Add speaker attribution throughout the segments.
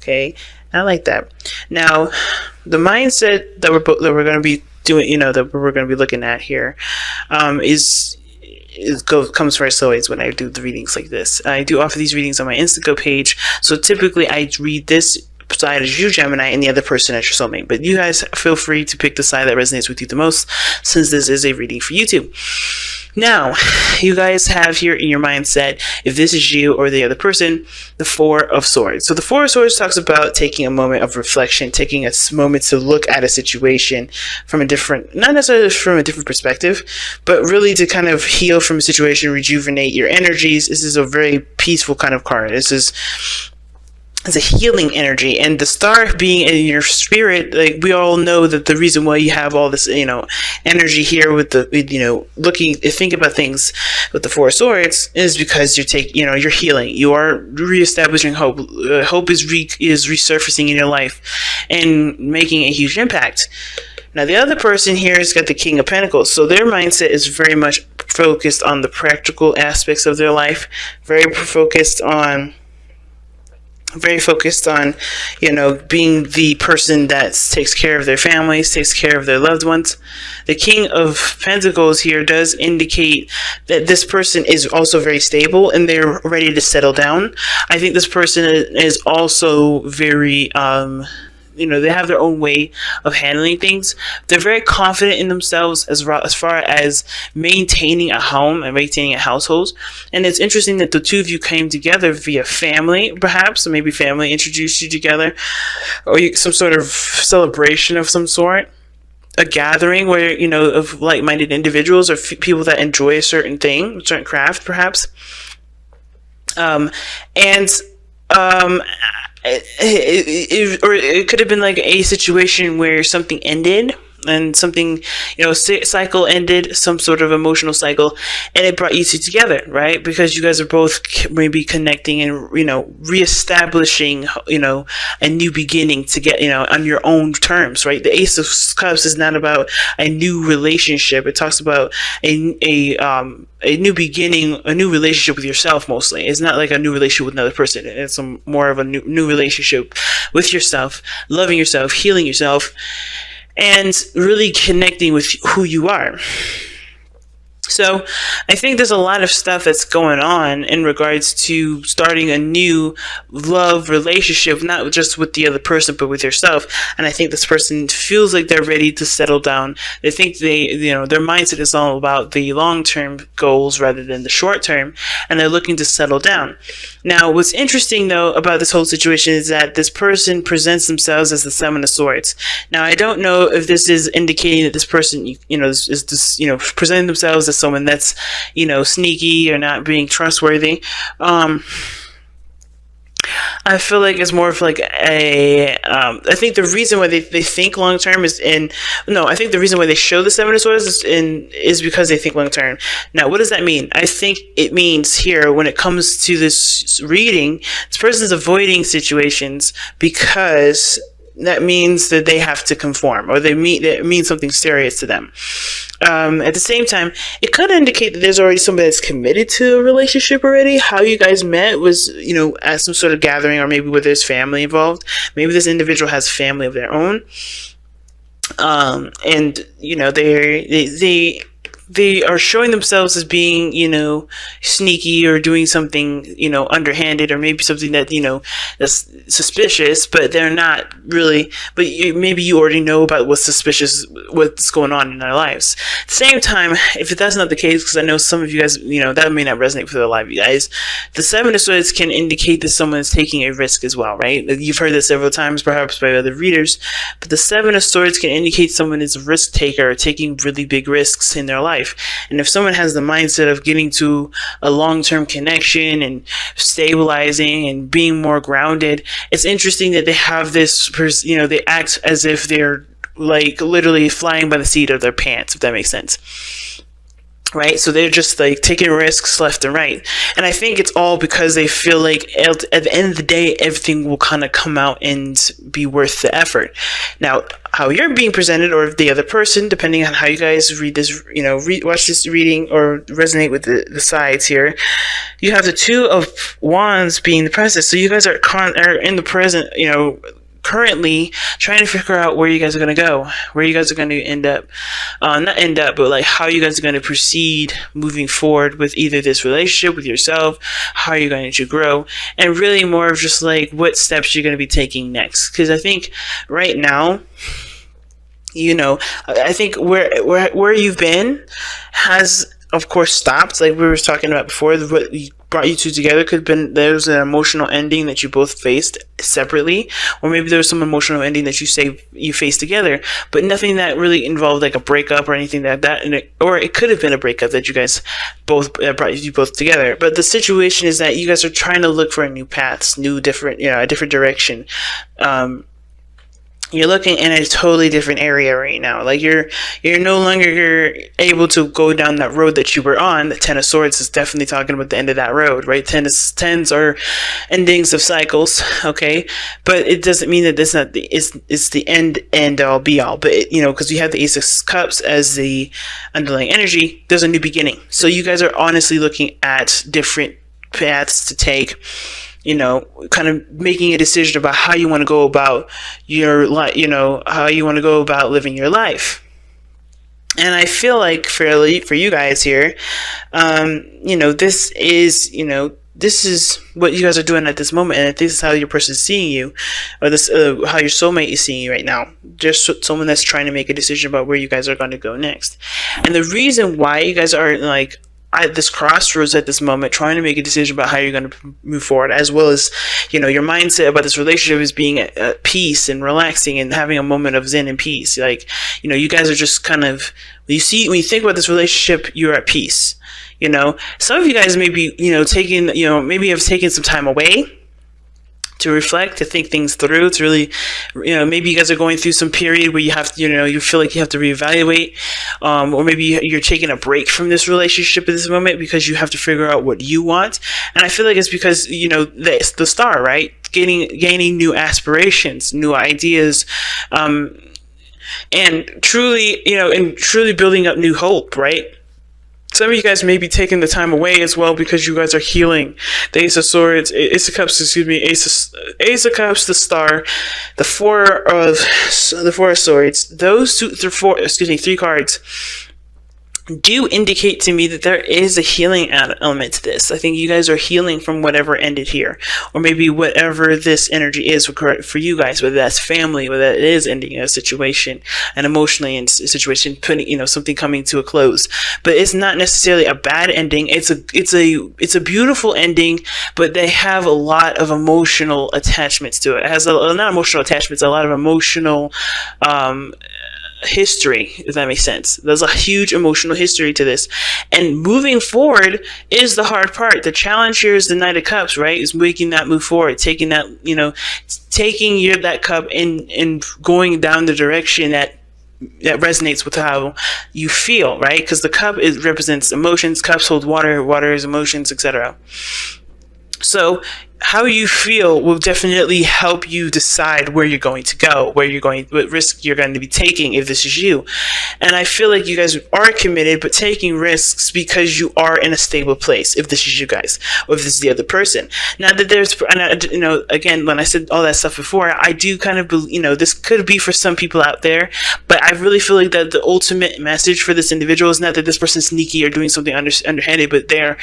Speaker 1: Okay, I like that. Now, the mindset that we're going to be doing, that we're going to be looking at here, comes first always when I do the readings like this. I do offer these readings on my Instago page, so typically I read this side as you, Gemini, and the other person as your soulmate. But you guys feel free to pick the side that resonates with you the most, since this is a reading for you too. Now, you guys have here in your mindset, if this is you or the other person, the Four of Swords. So the Four of Swords talks about taking a moment of reflection, taking a moment to look at a situation from a different, not necessarily from a different perspective, but really to kind of heal from a situation, rejuvenate your energies. This is a very peaceful kind of card. It's a healing energy, and the star being in your spirit, like we all know that the reason why you have all this, energy here with the, think about things with the Four of Swords is because you're healing. You are reestablishing hope. Hope is resurfacing in your life and making a huge impact. Now, the other person here has got the King of Pentacles, so their mindset is very much focused on the practical aspects of their life, very focused on being the person that takes care of their families, takes care of their loved ones. The King of Pentacles here does indicate that this person is also very stable and they're ready to settle down. I think this person is also very, they have their own way of handling things. They're very confident in themselves as far as maintaining a home and maintaining a household. And it's interesting that the two of you came together via family, perhaps, or maybe family introduced you together, or some sort of celebration of some sort. A gathering where, of like-minded individuals or people that enjoy a certain thing, a certain craft, perhaps. It could have been like a situation where something ended and something, cycle ended, some sort of emotional cycle, and it brought you two together, right? Because you guys are both maybe connecting and, reestablishing, a new beginning to get, on your own terms, right? The Ace of Cups is not about a new relationship. It talks about a new beginning, a new relationship with yourself mostly. It's not like a new relationship with another person. It's more of a new relationship with yourself, loving yourself, healing yourself, and really connecting with who you are. So I think there's a lot of stuff that's going on in regards to starting a new love relationship, not just with the other person, but with yourself. And I think this person feels like they're ready to settle down. They think their mindset is all about the long-term goals rather than the short-term, and they're looking to settle down. Now, what's interesting though about this whole situation is that this person presents themselves as the Seven of Swords. Now, I don't know if this is indicating that this person, is presenting themselves as someone that's, sneaky or not being trustworthy. I feel like it's more of like I think the reason why they think long term I think the reason why they show the Seven of Swords is because they think long term. Now, what does that mean? I think it means here, when it comes to this reading, this person's avoiding situations because that means that they have to conform, or it means something serious to them. At the same time, it could indicate that there's already somebody that's committed to a relationship already. How you guys met was, at some sort of gathering, or maybe where there's family involved. Maybe this individual has family of their own. They are showing themselves as being, sneaky or doing something, underhanded, or maybe something that, that's suspicious, but they're not really, but maybe you already know about what's going on in their lives. At the same time, if that's not the case, because I know some of you guys, that may not resonate with a lot of you guys, the Seven of Swords can indicate that someone is taking a risk as well, right? You've heard this several times, perhaps by other readers, but the Seven of Swords can indicate someone is a risk taker or taking really big risks in their life. And if someone has the mindset of getting to a long-term connection and stabilizing and being more grounded, it's interesting that they have this, they act as if they're like literally flying by the seat of their pants, if that makes sense. right? So they're just like taking risks left and right. And I think it's all because they feel like at the end of the day, everything will kind of come out and be worth the effort. Now, how you're being presented, or the other person, depending on how you guys read this, watch this reading or resonate with the sides here, you have the Two of Wands being the present. So you guys are in the present, currently trying to figure out where you guys are going to go, where you guys are going to end up, not end up, but like how you guys are going to proceed moving forward with either this relationship with yourself, how you're going to grow, and really more of just like what steps you're going to be taking next. Because I think right now, I think where you've been has, of course, stopped. Like we were talking about before, what brought you two together could have been there was an emotional ending that you both faced separately, or maybe there was some emotional ending that you faced together, but nothing that really involved like a breakup or anything like that. Or it could have been a breakup that you guys both brought you both together. But the situation is that you guys are trying to look for new paths, a different direction. You're looking in a totally different area right now. Like you're no longer able to go down that road that you were on. The Ten of Swords is definitely talking about the end of that road, right? Tens are endings of cycles, okay? But it doesn't mean that it's the end all be all. But because you have the Ace of Cups as the underlying energy, there's a new beginning. So you guys are honestly looking at different paths to take. Kind of making a decision about how you want to go about your life, how you want to go about living your life. And I feel like for you guys here, this is what you guys are doing at this moment, and this is how your person is seeing you, or this how your soulmate is seeing you right now. Just someone that's trying to make a decision about where you guys are going to go next. And the reason why you guys are like at this crossroads at this moment, trying to make a decision about how you're going to move forward, as well as, your mindset about this relationship is being at peace and relaxing and having a moment of zen and peace. Like, you guys are just kind of, when you think about this relationship, you're at peace. Some of you guys may be, maybe have taken some time away to reflect, to think things through. It's really, maybe you guys are going through some period where you have to, you feel like you have to reevaluate, or maybe you're taking a break from this relationship at this moment because you have to figure out what you want. And I feel like it's because, the star, right? Gaining new aspirations, new ideas, and truly, truly building up new hope, right? Some of you guys may be taking the time away as well because you guys are healing. The Ace of Swords, Ace of Cups, Ace of Cups, the Star, the Four of Swords. Those three cards do indicate to me that there is a healing element to this. I think you guys are healing from whatever ended here, or maybe whatever this energy is for you guys, whether that's family, whether it is ending a situation, and emotionally in a situation, putting, something coming to a close. But it's not necessarily a bad ending. It's a beautiful ending, but they have a lot of emotional attachments to it. It has not emotional attachments, a lot of emotional, history, if that makes sense. There's a huge emotional history to this, and moving forward is the hard part. The challenge here is the Knight of Cups, right? Is making that move forward, taking that, taking that cup and going down the direction that resonates with how you feel, right? Because the cup represents emotions. Cups hold water. Water is emotions, etc. So how you feel will definitely help you decide where you're going to go, what risk you're going to be taking if this is you. And I feel like you guys are committed, but taking risks because you are in a stable place, if this is you guys, or if this is the other person. Now that there's, again, when I said all that stuff before, I do kind of believe, this could be for some people out there, but I really feel like that the ultimate message for this individual is not that this person's sneaky or doing something underhanded, but they're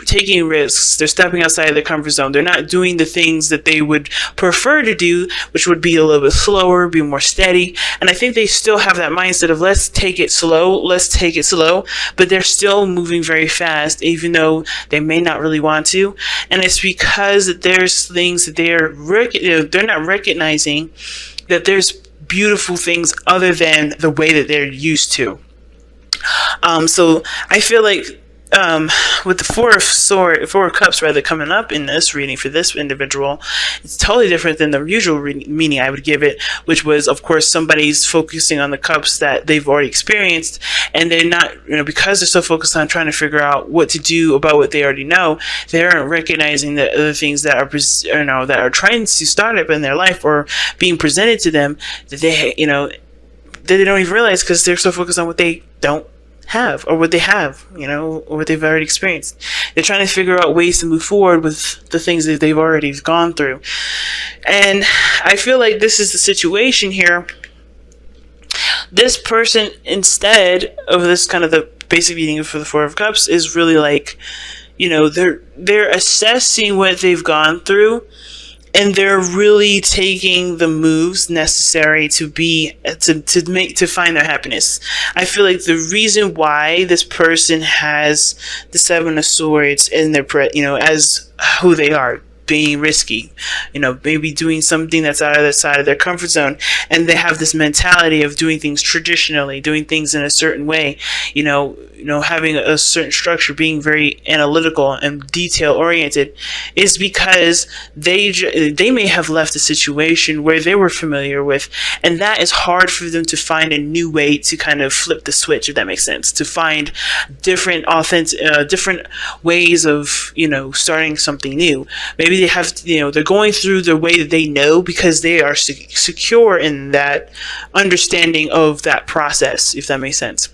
Speaker 1: taking risks, they're stepping outside of their comfort zone, they're not doing the things that they would prefer to do, which would be a little bit slower, be more steady. And I think they still have that mindset of let's take it slow, but they're still moving very fast, even though they may not really want to. And it's because there's things that they're not recognizing, that there's beautiful things other than the way that they're used to. So I feel like with the four of cups rather coming up in this reading for this individual, it's totally different than the usual meaning I would give it, which was, of course, somebody's focusing on the cups that they've already experienced, and they're not, because they're so focused on trying to figure out what to do about what they already know, they aren't recognizing the other things that are, that are trying to start up in their life or being presented to them that that they don't even realize because they're so focused on what they don't have or what they have, or what they've already experienced. They're trying to figure out ways to move forward with the things that they've already gone through. And I feel like this is the situation here. This person, instead of this kind of the basic meaning for the Four of Cups, is really like, they're assessing what they've gone through, and they're really taking the moves necessary to find their happiness. I feel like the reason why this person has the Seven of Swords in their as who they are, being risky, maybe doing something that's out of the side of their comfort zone, and they have this mentality of doing things traditionally, doing things in a certain way, having a certain structure, being very analytical and detail oriented, is because they may have left a situation where they were familiar with, and that is hard for them to find a new way to kind of flip the switch, if that makes sense, to find different different ways of starting something new. Maybe they have they're going through the way that they know because they are secure in that understanding of that process, if that makes sense.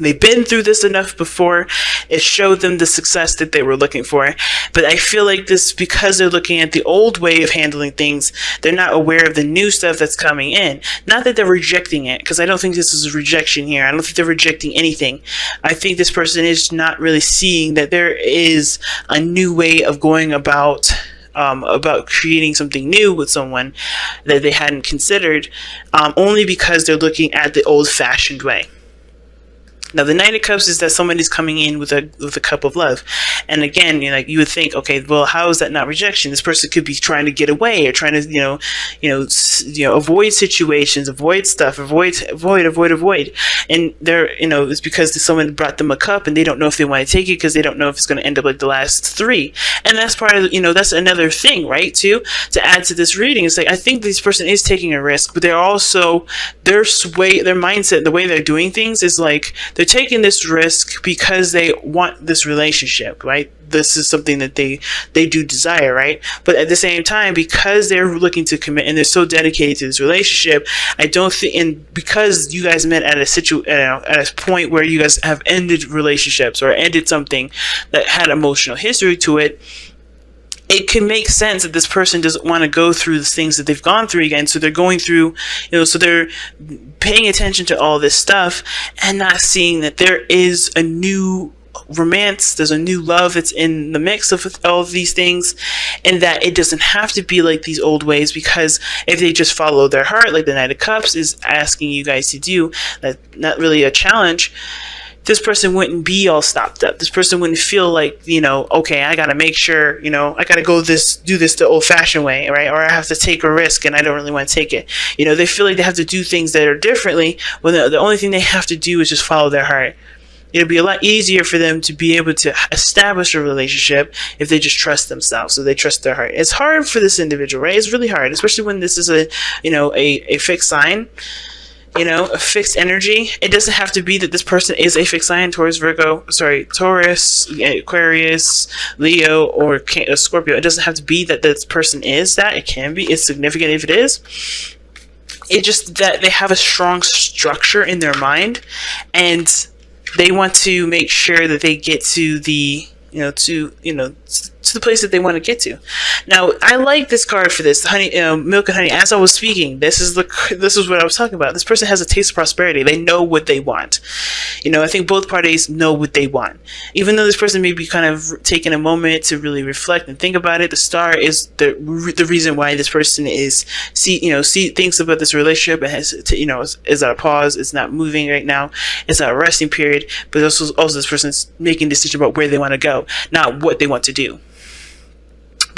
Speaker 1: They've been through this enough before. It showed them the success that they were looking for. But I feel like this, because they're looking at the old way of handling things, they're not aware of the new stuff that's coming in. Not that they're rejecting it, because I don't think this is a rejection here. I don't think they're rejecting anything. I think this person is not really seeing that there is a new way of going about creating something new with someone that they hadn't considered, only because they're looking at the old-fashioned way. Now, the Knight of Cups is that somebody's coming in with a cup of love, and again, you would think, okay, well, how is that not rejection? This person could be trying to get away, or trying to, avoid situations, avoid stuff, avoid, and they're, it's because someone brought them a cup, and they don't know if they want to take it because they don't know if it's going to end up like the last three, and that's part of, that's another thing, right? To add to this reading, it's like I think this person is taking a risk, but they're also their mindset, the way they're doing things is like, they're taking this risk because they want this relationship, right? This is something that they do desire, right? But at the same time, because they're looking to commit and they're so dedicated to this relationship, I don't think, and because you guys met at a point where you guys have ended relationships or ended something that had emotional history to it, it can make sense that this person doesn't want to go through the things that they've gone through again. So they're going through, so they're paying attention to all this stuff and not seeing that there is a new romance, there's a new love that's in the mix of all of these things, and that it doesn't have to be like these old ways, because if they just follow their heart, like the Knight of Cups is asking you guys to do, that's not really a challenge, this person wouldn't be all stopped up. This person wouldn't feel like, okay, I got to make sure, I got to do this the old-fashioned way, right? Or I have to take a risk and I don't really want to take it. They feel like they have to do things that are differently when the only thing they have to do is just follow their heart. It'll be a lot easier for them to be able to establish a relationship if they just trust themselves, so they trust their heart. It's hard for this individual, right? It's really hard, especially when this is a fixed sign. A fixed energy. It doesn't have to be that this person is a fixed sign, Taurus, Aquarius, Leo, or Scorpio. It doesn't have to be that this person is that. It can be. It's significant if it is. It's just that they have a strong structure in their mind, and they want to make sure that they get to the to the place that they want to get to. Now, I like this card for this, honey, milk and honey. As I was speaking, this is what I was talking about. This person has a taste of prosperity. They know what they want. I think both parties know what they want. Even though this person may be kind of taking a moment to really reflect and think about it, the star is the reason why this person thinks about this relationship and has is at a pause. It's not moving right now. It's at a resting period. But also this person's making a decision about where they want to go, not what they want to do.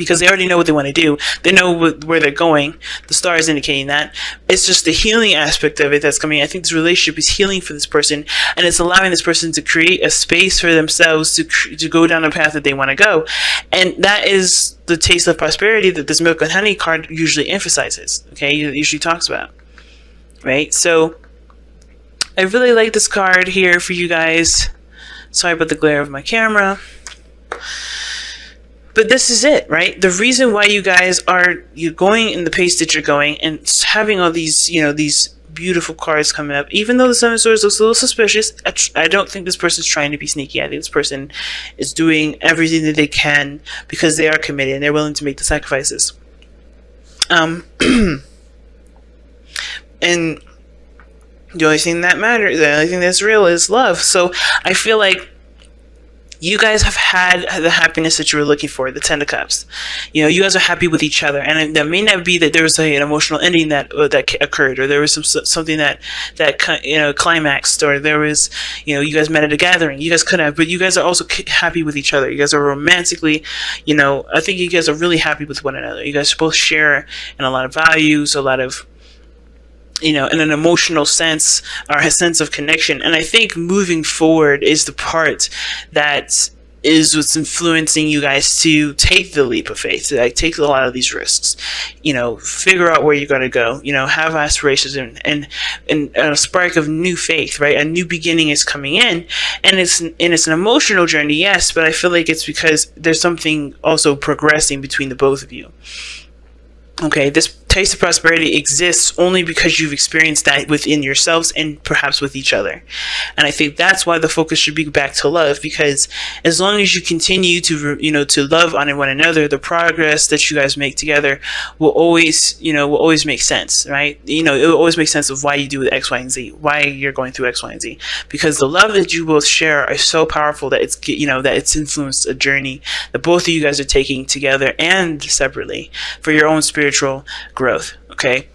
Speaker 1: because they already know what they want to do. They know where they're going. The star is indicating that. It's just the healing aspect of it that's coming. I think this relationship is healing for this person, and it's allowing this person to create a space for themselves to go down the path that they want to go. And that is the taste of prosperity that this milk and honey card usually emphasizes. Okay, it usually talks about. Right? So I really like this card here for you guys. Sorry about the glare of my camera. But this is it, right? The reason why you guys you're going in the pace that you're going and having all these, these beautiful cards coming up, even though the Seven of Swords looks a little suspicious, I don't think this person's trying to be sneaky. I think this person is doing everything that they can because they are committed and they're willing to make the sacrifices. And the only thing that matters, the only thing that's real is love. So I feel like you guys have had the happiness that you were looking for, the Ten of Cups. You guys are happy with each other, and that may not be that there was an emotional ending that occurred, or there was something that climaxed, or there was you guys met at a gathering. You guys could have, but you guys are also happy with each other. You guys are romantically, I think you guys are really happy with one another. You guys both share in a lot of values, a lot of in an emotional sense, or a sense of connection. And I think moving forward is the part that is what's influencing you guys to take the leap of faith, to take a lot of these risks, figure out where you're going to go, have aspirations and a spark of new faith, right? A new beginning is coming in, and it's an emotional journey, yes, but I feel like it's because there's something also progressing between the both of you. Okay, this taste of prosperity exists only because you've experienced that within yourselves and perhaps with each other. And I think that's why the focus should be back to love, because as long as you continue to, to love on one another, the progress that you guys make together will always make sense, right? It will always make sense of why you do X, Y, and Z, why you're going through X, Y, and Z, because the love that you both share is so powerful that it's influenced a journey that both of you guys are taking together and separately for your own spiritual growth. Okay,